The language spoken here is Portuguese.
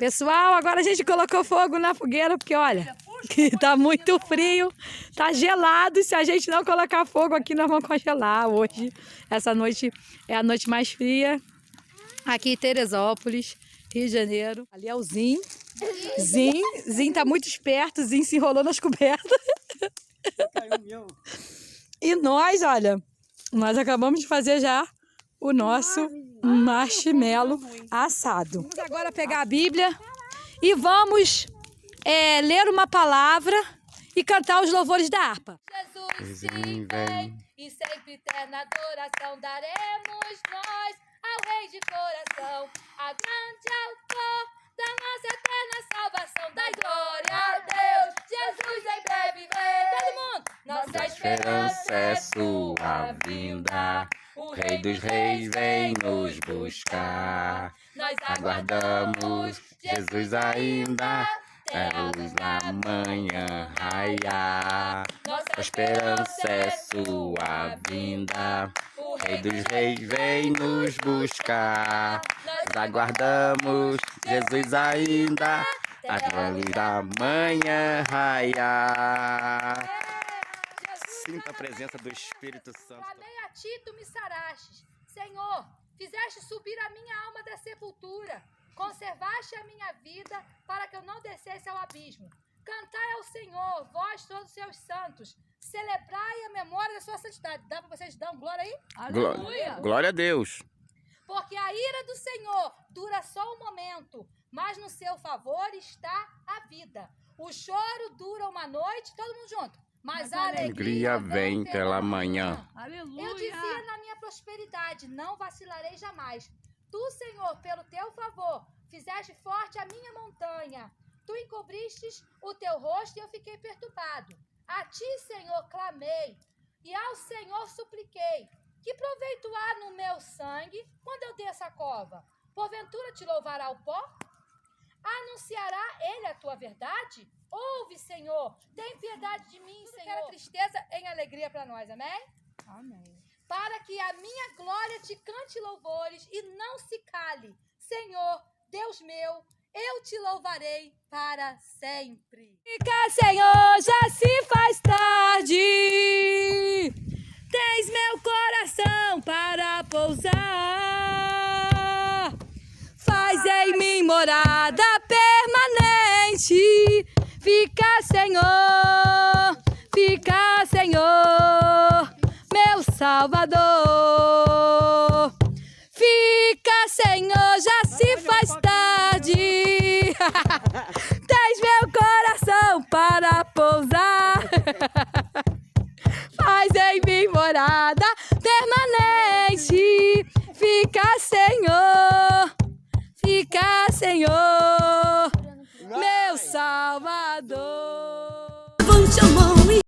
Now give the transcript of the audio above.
Pessoal, agora a gente colocou fogo na fogueira, porque olha, que tá muito frio, tá gelado, e se a gente não colocar fogo aqui, nós vamos congelar hoje. Essa noite é a noite mais fria aqui em Teresópolis, Rio de Janeiro. Ali é o Zin. Zin tá muito esperto, Zin se enrolou nas cobertas. E nós, olha, nós acabamos de fazer já o nosso marshmallow assado. Vamos agora pegar a Bíblia e vamos ler uma palavra e cantar os louvores da harpa. Jesus, sim, vem, e sempre eterna adoração daremos nós ao Rei de coração, a grande autor da nossa eterna salvação. Dai glória a Deus, Jesus em breve vem. Todo mundo! Nossa esperança é sua vinda, o Rei dos Reis vem nos buscar. Nós aguardamos Jesus ainda, é luz na manhã raiar. Nossa esperança é sua vinda, o Rei dos Reis vem nos buscar. Nós aguardamos Jesus ainda, a luz da manhã raiar. Sinta a presença do Espírito Santo. Clamei a ti, tu me sarastes. Senhor, fizeste subir a minha alma da sepultura. Conservaste a minha vida para que eu não descesse ao abismo. Cantai ao Senhor, vós todos os seus santos. Celebrai a memória da sua santidade. Dá para vocês dar um glória aí? Aleluia. Glória a Deus. Porque a ira do Senhor dura só um momento, mas no seu favor está a vida. O choro dura uma noite, todo mundo junto. Mas a alegria vem pela manhã. Aleluia! Eu dizia na minha prosperidade, não vacilarei jamais. Tu, Senhor, pelo teu favor, fizeste forte a minha montanha. Tu encobristes o teu rosto e eu fiquei perturbado. A ti, Senhor, clamei e ao Senhor supliquei. Que proveito há no meu sangue quando eu desço a cova? Porventura te louvará o pó? Anunciará ele a tua verdade? Ouve, Senhor, tem piedade de mim, Senhor. Quero tristeza em alegria para nós, amém? Amém. Para que a minha glória te cante louvores e não se cale. Senhor, Deus meu, eu te louvarei para sempre. Fica, Senhor, já se faz tarde. Tens meu coração para pousar. Faz em mim morada permanente. Fica, Senhor, meu Salvador. Fica, Senhor, já se faz tarde. Tens meu coração para pousar. Faz em mim morada permanente. Fica, Senhor,